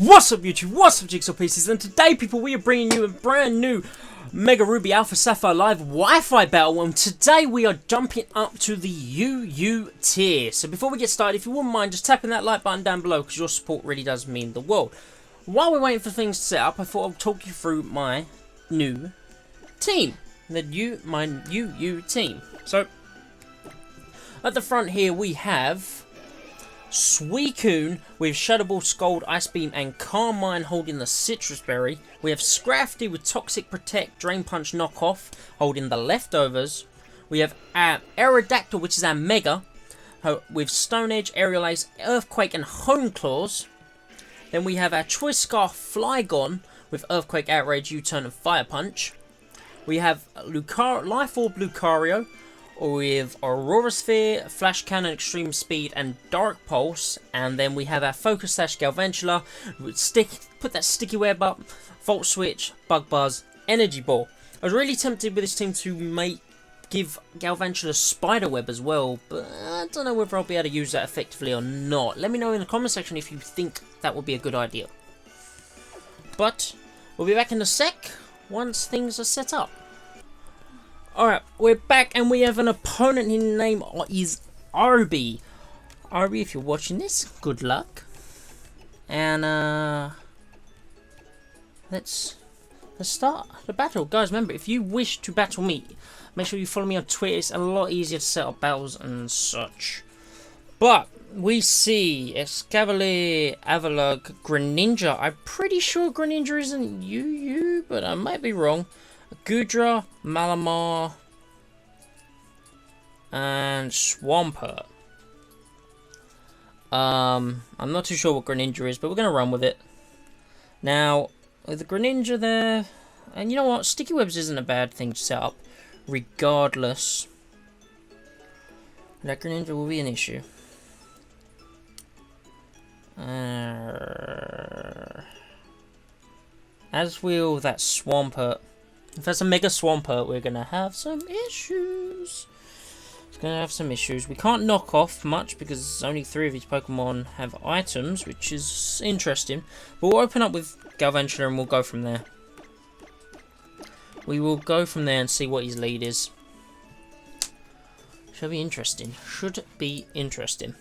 What's up YouTube, what's up Jigsaw Pieces, and today people we are bringing you a brand new Mega Ruby Alpha Sapphire Live Wi-Fi battle, and today we are jumping up to the UU tier. So before we get started, if you wouldn't mind just tapping that like button down below, because your support really does mean the world. While we're waiting for things to set up, I thought I'd talk you through my new team, my UU team. So at the front here we have Suicune with Shadow Ball, Scald, Ice Beam and Carmine holding the Citrus Berry. We have Scrafty with Toxic Protect, Drain Punch Knockoff holding the Leftovers. We have Aerodactyl, which is our Mega, with Stone Edge, Aerial Ace, Earthquake and Hone Claws. Then we have our Choice Scarf Flygon with Earthquake, Outrage, U-Turn and Fire Punch. We have Life Orb Lucario with Aurora Sphere, Flash Cannon, Extreme Speed and Dark Pulse. And then we have our Focus Sash Galvantula with put that Sticky Web up, Volt Switch, Bug Buzz, Energy Ball. I was really tempted with this team to give Galvantula Spider Web as well, but I don't know whether I'll be able to use that effectively or not. Let me know in the comment section if you think that would be a good idea. But we'll be back in a sec once things are set up. Alright, we're back and we have an opponent. His name is Arby. Arby, if you're watching this, good luck. And let's start the battle. Guys, remember, if you wish to battle me, make sure you follow me on Twitter. It's a lot easier to set up battles and such. But we see Escavalier, Avalugg, Greninja. I'm pretty sure Greninja isn't UU, but I might be wrong. Goodra, Malamar, and Swampert. I'm not too sure what Greninja is, but we're going to run with it. Now, with the Greninja there, and you know what, Sticky Webs isn't a bad thing to set up, regardless. That Greninja will be an issue. As will that Swampert. If that's a Mega Swampert, we're going to have some issues. It's going to have some issues. We can't knock off much because only 3 of these Pokemon have items, which is interesting. But we'll open up with Galvantula and we'll go from there. We will go from there and see what his lead is. Should be interesting. Should be interesting.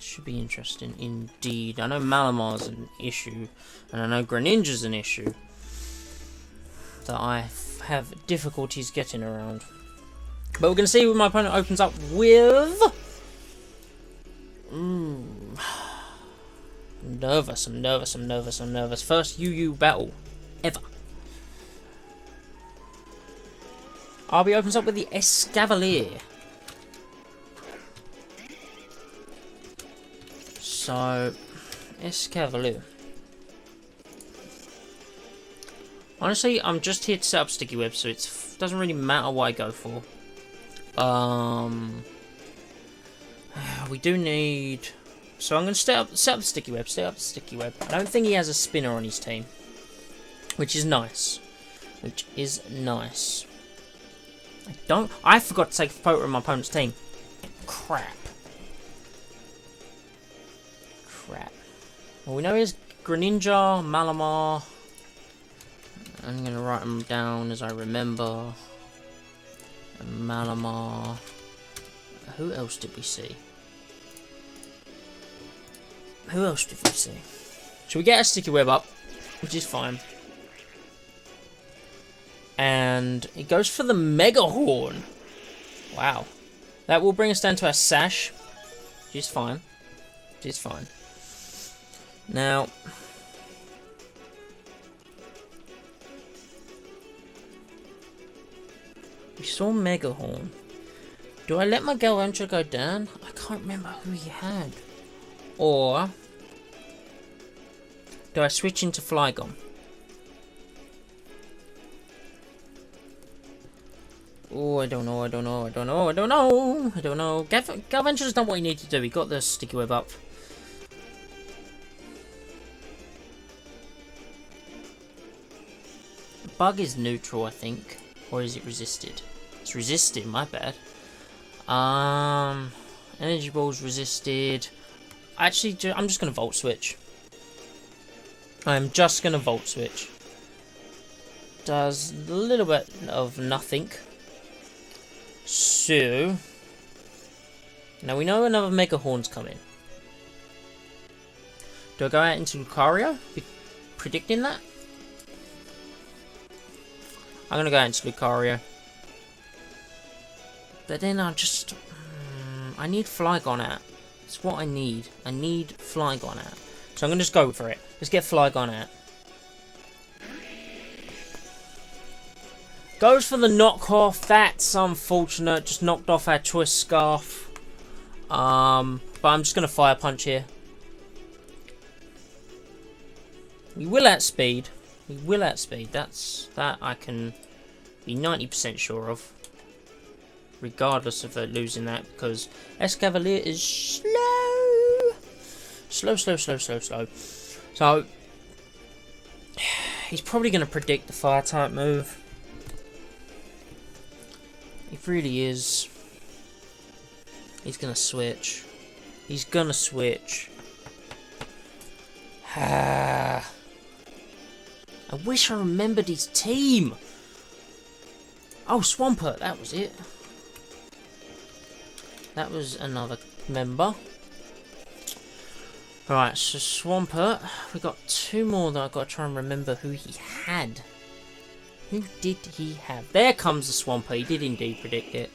Should be interesting indeed. I know Malamar's an issue, and I know Greninja's an issue that I have difficulties getting around. But we're going to see what my opponent opens up with. I'm nervous. First UU battle ever. Arby opens up with the Escavalier. So, Escavalier. Honestly, I'm just here to set up Sticky Web, so it doesn't really matter what I go for. We do need... So I'm going to set up the Sticky Web, I don't think he has a spinner on his team. Which is nice. I forgot to take a photo of my opponent's team. Crap. Well, we know he has Greninja, Malamar. I'm going to write them down as I remember. Malamar. Who else did we see? So we get a Sticky Web up, which is fine. And it goes for the Mega Horn. Wow. That will bring us down to our Sash, which is fine. Now, we saw Mega Horn. Do I let my Galvantula go down? I can't remember who he had. Or do I switch into Flygon? Oh, I don't know. Galvantula's done what he needed to do. He got the Sticky Web up. Bug is neutral, I think. Or is it resisted? It's resisted, my bad. Energy balls resisted. Actually, I'm just gonna volt switch. I'm just gonna volt switch. Does a little bit of nothing. So now we know another Mega Horn's coming. Do I go out into Lucario? Predicting that? I'm gonna go out into Lucario. But then I just... I need Flygon out. That's what I need. I need Flygon out. So I'm gonna just go for it. Let's get Flygon out. Goes for the knockoff. That's unfortunate. Just knocked off our Choice Scarf. But I'm just gonna Fire Punch here. We will outspeed. We will outspeed. That I can be 90% sure of. Regardless of losing that, because Escavalier is slow. So he's probably going to predict the fire type move. He really is. He's going to switch. He's going to switch. I wish I remembered his team. Oh, Swampert, that was it. That was another member. Right, so Swampert. We got two more that I've got to try and remember who he had. Who did he have? There comes the Swampert. He did indeed predict it.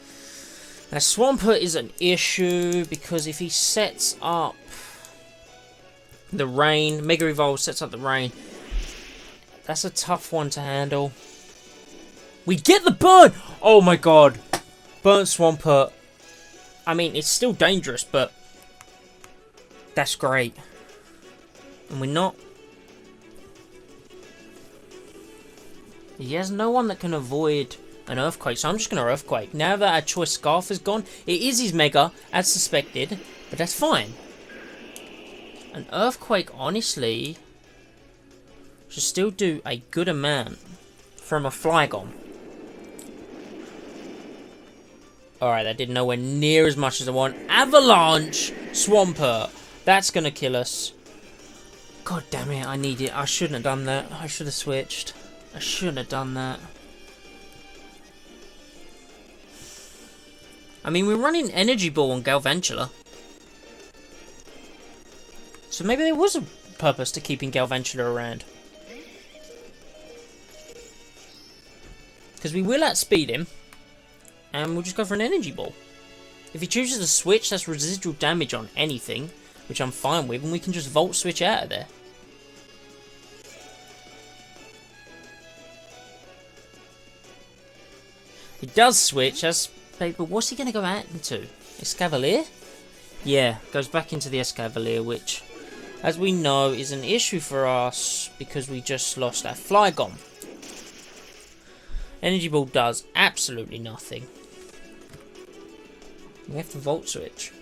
Now, Swampert is an issue because if he sets up the rain, Mega Evolve sets up the rain, that's a tough one to handle. We get the burn! Oh my god. Burnt Swampert. I mean, it's still dangerous, but that's great. And we're not... He has no one that can avoid an Earthquake, so I'm just going to Earthquake. Now that our Choice Scarf is gone, it is his Mega, as suspected, but that's fine. An Earthquake, honestly, should still do a good amount from a Flygon. Alright, that did nowhere near as much as I want. Avalanche Swampert. That's going to kill us. God damn it, I need it. I shouldn't have done that. I should have switched. I shouldn't have done that. I mean, we're running Energy Ball on Galvantula. So maybe there was a purpose to keeping Galvantula around. Because we will outspeed him. And we'll just go for an Energy Ball. If he chooses to switch, that's residual damage on anything, which I'm fine with, and we can just Volt Switch out of there. He does switch, but what's he going to go out into? Escavalier? Yeah, goes back into the Escavalier, which, as we know, is an issue for us because we just lost our Flygon. Energy Ball does absolutely nothing. We have to Volt Switch.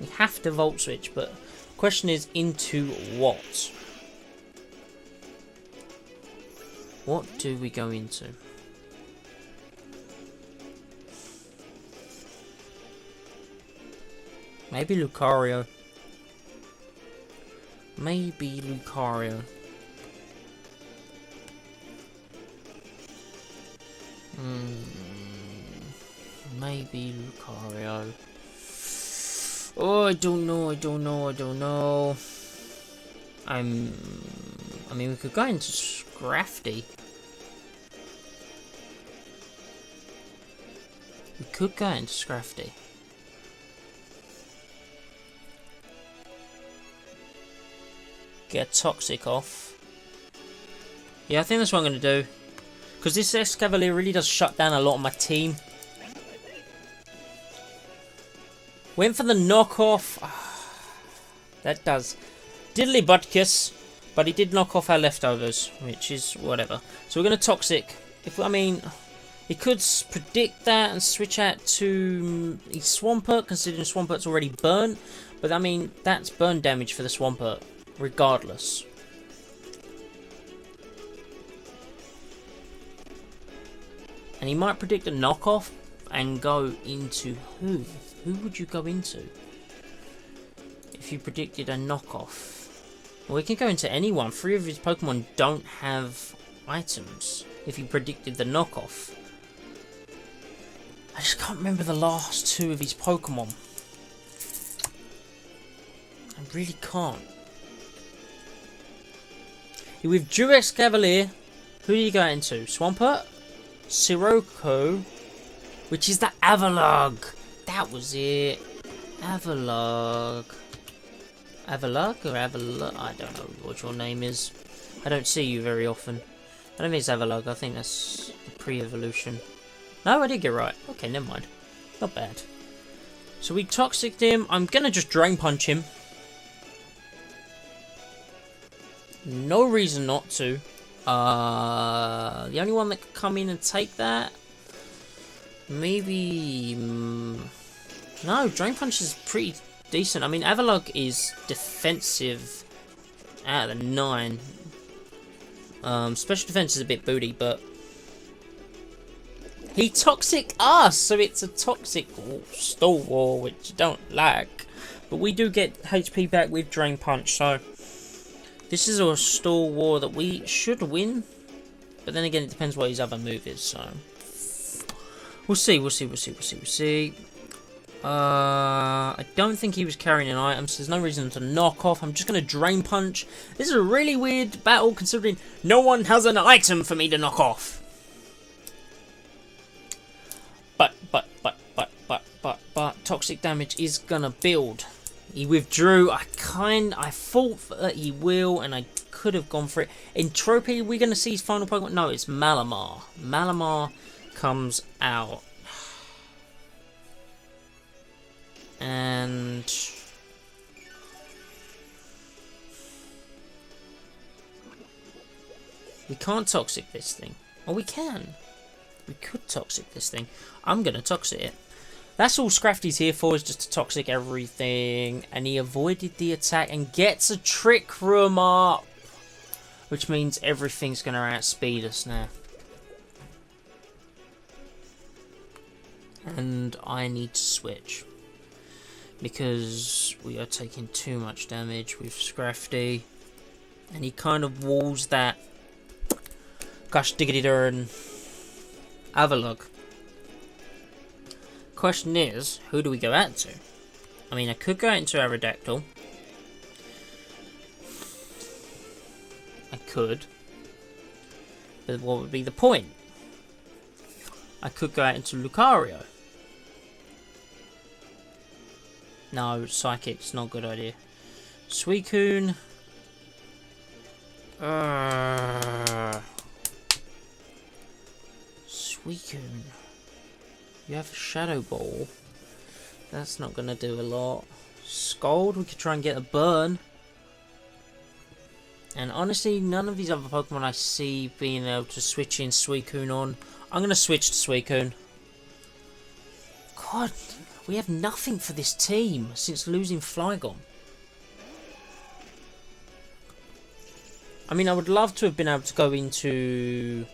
We have to Volt Switch, but the question is into what? What do we go into? Maybe Lucario. Maybe Lucario. Maybe Lucario. Oh, I don't know. I mean, we could go into Scrafty. Get Toxic off. Yeah, I think that's what I'm going to do. Because this Escavalier really does shut down a lot of my team. Went for the knockoff. That does diddly butkus, but he did knock off our leftovers, which is whatever. So we're going to Toxic. He could predict that and switch out to Swampert, considering Swampert's already burnt. But I mean, that's burn damage for the Swampert, regardless. And he might predict a knockoff. and go into who? Who would you go into? If you predicted a knockoff. Well, we can go into anyone. 3 of his Pokemon don't have items. If you predicted the knockoff. I just can't remember the last 2 of his Pokemon. I really can't. He withdrew Cavalier. Who did he go into? Swampert? Sirocco. Which is the Avalugg. That was it. Avalugg. Avalugg or Avalugg? I don't know what your name is. I don't see you very often. I don't think it's Avalugg. I think that's the pre-evolution. No, I did get right. Okay, never mind. Not bad. So we Toxic'd him. I'm going to just Drain Punch him. No reason not to. The only one that could come in and take that... Maybe... No, Drain Punch is pretty decent. I mean, Avalugg is defensive out of the 9. Special defense is a bit booty, but... He Toxic us! So it's a Toxic Stall War, which I don't like. But we do get HP back with Drain Punch, so... This is a Stall War that we should win. But then again, it depends what his other move is, so... We'll see. I don't think he was carrying an item, so there's no reason to knock off. I'm just going to Drain Punch. This is a really weird battle, considering no one has an item for me to knock off. But toxic damage is going to build. He withdrew. I thought that he will, and I could have gone for it. In Tropy, we're going to see his final Pokemon. No, it's Malamar. Malamar comes out. And... we can't Toxic this thing. Oh, we can. We could Toxic this thing. I'm going to Toxic it. That's all Scrafty's here for, is just to Toxic everything. And he avoided the attack and gets a Trick Room up. Which means everything's going to outspeed us now. And I need to switch. Because we are taking too much damage with Scrafty. And he kind of walls that Gosh Diggity Durn Avalugg. Question is, who do we go out to? I mean, I could go out into Aerodactyl. I could. But what would be the point? I could go out into Lucario. No, Psychic's not a good idea. Suicune. Suicune. You have a Shadow Ball. That's not going to do a lot. Scald, we could try and get a burn. And honestly, none of these other Pokemon I see being able to switch in Suicune on. I'm going to switch to Suicune. God, we have nothing for this team since losing Flygon. I mean, I would love to have been able to go into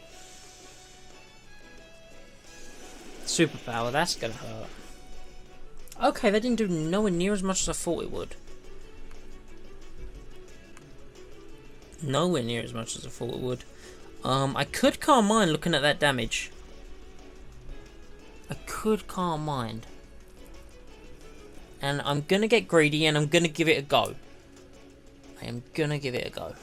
Superpower. That's going to hurt. Okay, that didn't do nowhere near as much as I thought it would. Nowhere near as much as I thought it would. I could Calm Mind looking at that damage. I could Calm Mind. And I'm going to get greedy and I'm going to give it a go. I am going to give it a go.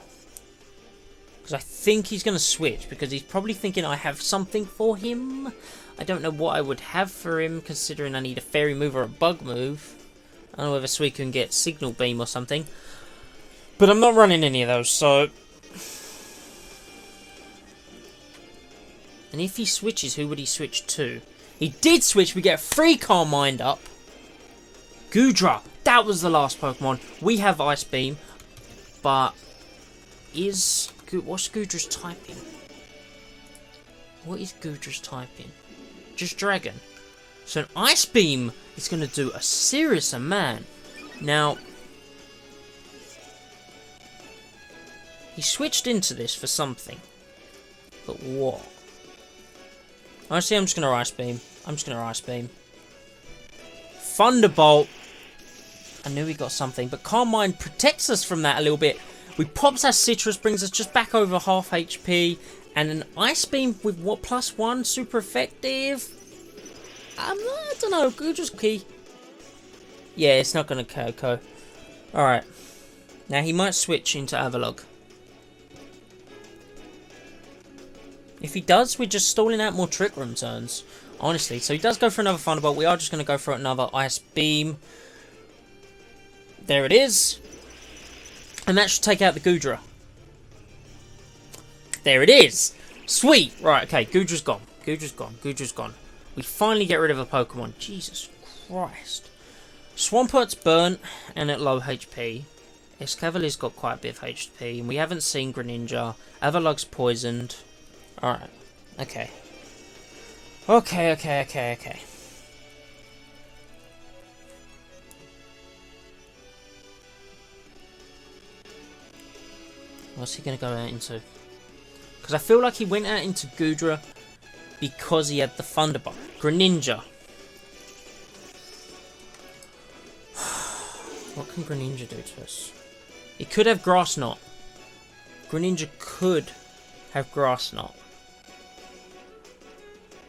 Because I think he's going to switch. Because he's probably thinking I have something for him. I don't know what I would have for him, considering I need a Fairy move or a Bug move. I don't know whether Suicune gets Signal Beam or something. But I'm not running any of those, so... And if he switches, who would he switch to? He did switch. We get a free Calm Mind up. Goodra. That was the last Pokemon. We have Ice Beam. But... what's Goodra's typing? What is Goodra's typing? Just Dragon. So an Ice Beam is going to do a serious amount. Now... he switched into this for something. But what? Honestly, I'm just going to Ice Beam. I'm just going to Ice Beam. Thunderbolt. I knew we got something, but Carmine protects us from that a little bit. We pops our Citrus, brings us just back over half HP, and an Ice Beam with what, +1, super effective. I don't know, Gudra's key. Yeah, it's not going to KO. Alright. Now he might switch into Avalog. If he does, we're just stalling out more Trick Room turns. Honestly, so he does go for another Thunderbolt. We are just going to go for another Ice Beam. There it is. And that should take out the Gudra. There it is. Sweet. Right, okay, Gudra's gone. Gudra's gone. We finally get rid of a Pokemon. Jesus Christ. Swampert's burnt and at low HP. Escavalier's got quite a bit of HP. And we haven't seen Greninja. Avalug's poisoned. Alright. Okay. Okay. What's he going to go out into? Because I feel like he went out into Gudra because he had the Thunderbolt. Greninja. What can Greninja do to us? He could have Grass Knot. Greninja could have Grass Knot.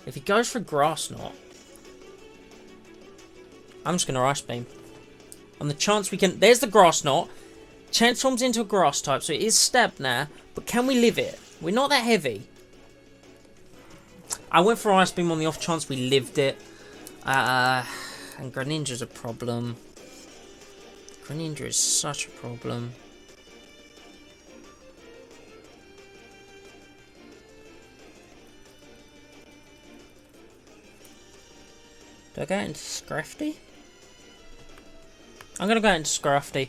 If he goes for Grass Knot, I'm just going to Ice Beam. On the chance we can... There's the Grass Knot. Transforms into a Grass type, so it is stabbed now. But can we live it? We're not that heavy. I went for Ice Beam on the off chance we lived it. And Greninja's a problem. Greninja is such a problem. Do I go into Scrafty? I'm going to go into Scrafty.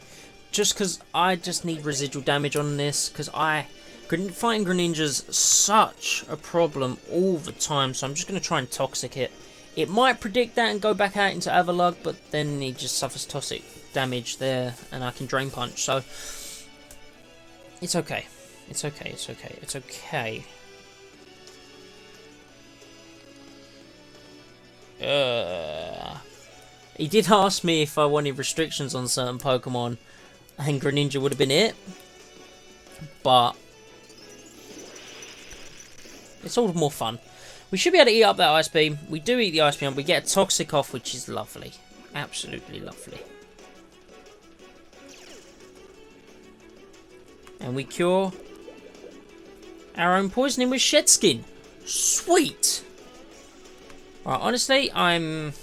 Just because I just need residual damage on this. Because fighting Greninja's such a problem all the time. So I'm just going to try and Toxic it. It might predict that and go back out into Avalug. But then he just suffers Toxic damage there. And I can Drain Punch. So it's okay. It's okay. He did ask me if I wanted restrictions on certain Pokemon, and Greninja would have been it, but it's all the more fun. We should be able to eat up that Ice Beam. We do eat the Ice Beam, we get a Toxic off, which is lovely. Absolutely lovely. And we cure our own poisoning with Shed Skin. Sweet! Right, honestly, I'm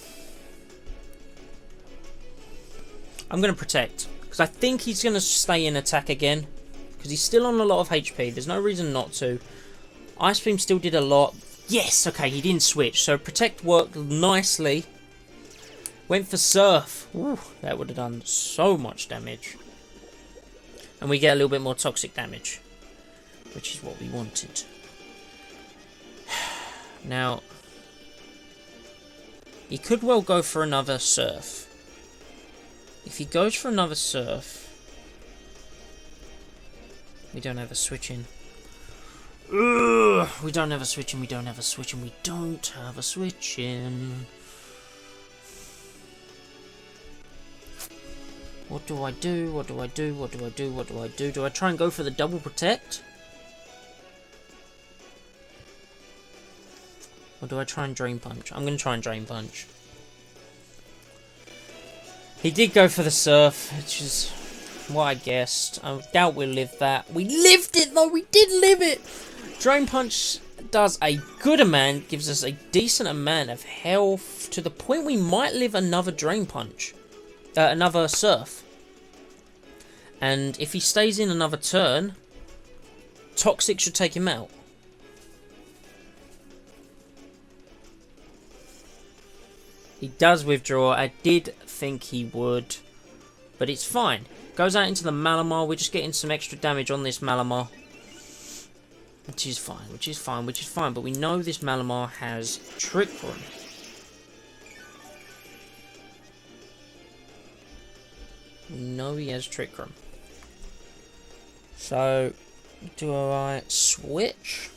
going to Protect. Because I think he's going to stay in attack again. Because he's still on a lot of HP. There's no reason not to. Ice Beam still did a lot. Yes, okay, he didn't switch. So Protect worked nicely. Went for Surf. Ooh, that would have done so much damage. And we get a little bit more Toxic damage. Which is what we wanted. Now... he could well go for another Surf. If he goes for another Surf... we don't have a switch in. Ugh, we don't have a switch in. What do I do? Do I try and go for the double Protect? Or do I try and Drain Punch? I'm going to try and Drain Punch. He did go for the Surf, which is what I guessed. I doubt we'll live that. We lived it though! We did live it! Drain Punch does a good amount, gives us a decent amount of health, to the point we might live another Drain Punch. Another Surf. And if he stays in another turn, Toxic should take him out. He does withdraw. I did think he would. But it's fine. Goes out into the Malamar. We're just getting some extra damage on this Malamar. Which is fine. But we know this Malamar has Trick Room. We know he has Trick Room. So, do I switch?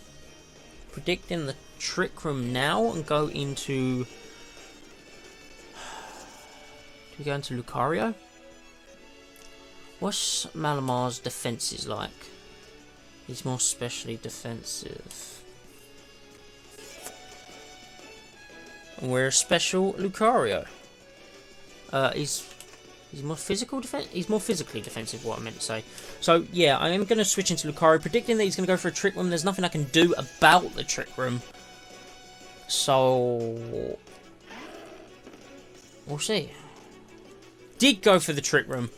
Predicting the Trick Room now and go into... Do we go into Lucario? What's Malamar's defenses like? He's more specially defensive. And we're a special Lucario. He's more physical defense. He's more physically defensive. What I meant to say. So yeah, I am going to switch into Lucario, predicting that he's going to go for a Trick Room. There's nothing I can do about the Trick Room. So we'll see. Did go for the Trick Room,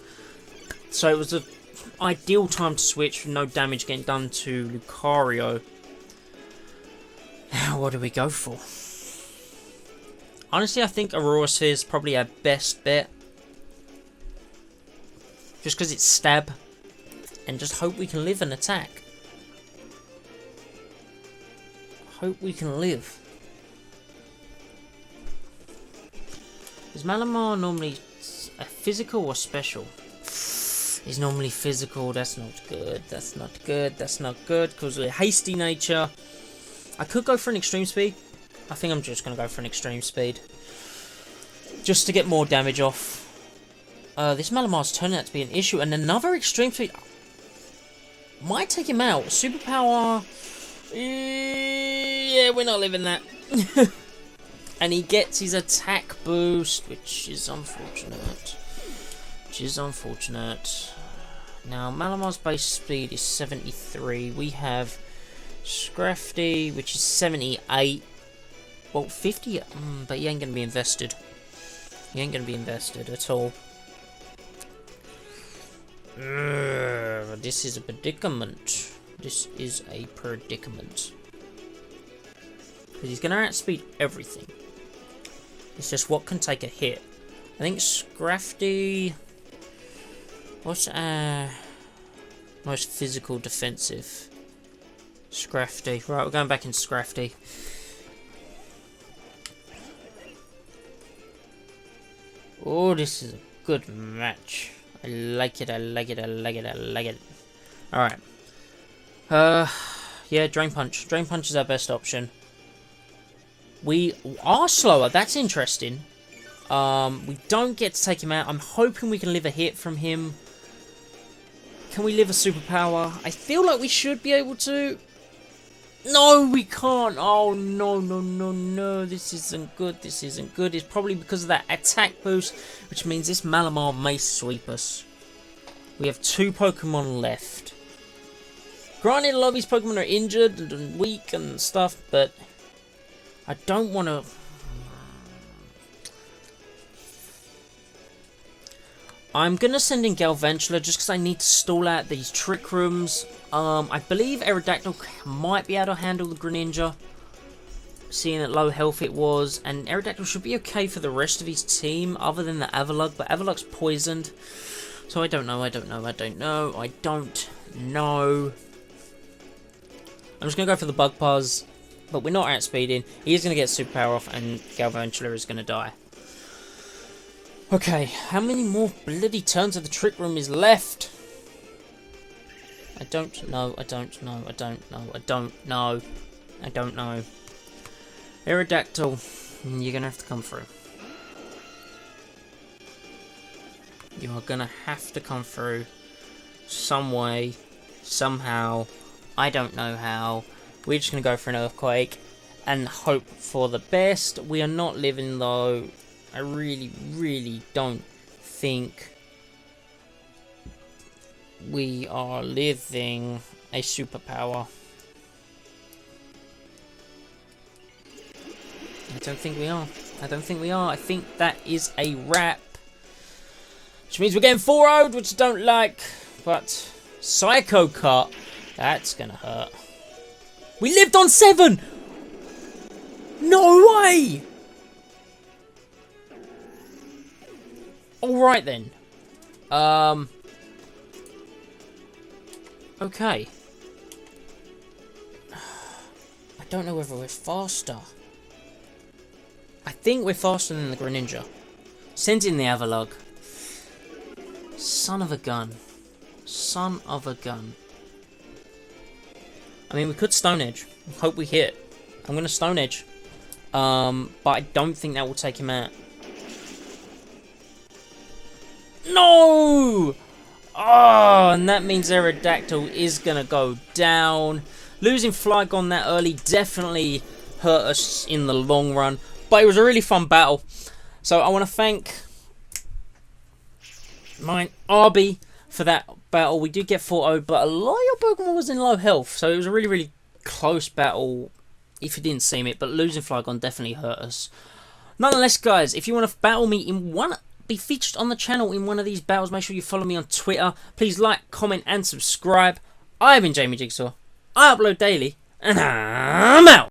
so it was the ideal time to switch with no damage getting done to Lucario. Now, what do we go for? Honestly, I think ORAS is probably our best bet. Just because it's stab. And just hope we can live and attack. Hope we can live. Is Malamar normally a physical or special? He's normally physical. That's not good. That's not good. That's not good. Because of a hasty nature. I could go for an extreme speed. I think I'm just going to go for an extreme speed. Just to get more damage off. This Malamar's turning out to be an issue. And another extreme speed might take him out. Superpower. Yeah, we're not living that. And he gets his attack boost, which is unfortunate. Now, Malamar's base speed is 73. We have Scrafty, which is 78. Well, 50, but he ain't going to be invested. He ain't going to be invested at all. This is a predicament. This is a predicament. Because he's going to outspeed everything. It's just what can take a hit. I think Scrafty... What's most physical defensive? Scrafty. Right, we're going back in Scrafty. Oh, this is a good match. I like it, I like it, I like it, I like it. Alright. Yeah, Drain Punch. Drain Punch is our best option. We are slower, that's interesting. We don't get to take him out. I'm hoping we can live a hit from him. Can we live a superpower? I feel like we should be able to. No, we can't. Oh, no, no, no, no. This isn't good. This isn't good. It's probably because of that attack boost, which means this Malamar may sweep us. We have 2 Pokemon left. Granted, a lot of these Pokemon are injured and weak and stuff, but I don't want to... I'm going to send in Galvantula just because I need to stall out these Trick Rooms. I believe Aerodactyl might be able to handle the Greninja, seeing at low health it was. And Aerodactyl should be okay for the rest of his team, other than the Avalugg. But Avalug's poisoned. So I don't know, I don't know, I don't know, I don't know. I'm just going to go for the Bug Buzz. But we're not outspeeding. He is going to get Superpower off and Galvantula is going to die. Okay, how many more bloody turns of the Trick Room is left? I don't know, I don't know, I don't know, I don't know. I don't know. Aerodactyl, you're going to have to come through. You are going to have to come through some way, somehow. I don't know how. We're just going to go for an Earthquake and hope for the best. We are not living though. I really, really don't think we are living a superpower. I don't think we are. I don't think we are. I think that is a wrap. Which means we're getting 4-0'd, which I don't like. But Psycho Cut, that's going to hurt. We lived on 7! No way! Alright then. Okay. I don't know whether we're faster. I think we're faster than the Greninja. Send in the Avalugg. Son of a gun. Son of a gun. I mean, we could Stone Edge. Hope we hit. I'm going to Stone Edge. But I don't think that will take him out. No! Oh, and that means Aerodactyl is going to go down. Losing Flygon that early definitely hurt us in the long run. But it was a really fun battle. So I want to thank my Arby for that battle. We did get 4-0, but a lot of your Pokemon was in low health. So it was a really, really close battle if you didn't see it. But losing Flygon definitely hurt us. Nonetheless, guys, if you want to battle me in be featured on the channel in one of these battles, make sure you follow me on Twitter. Please like, comment, and subscribe. I've been Jamie Jigsaw. I upload daily, and I'm out.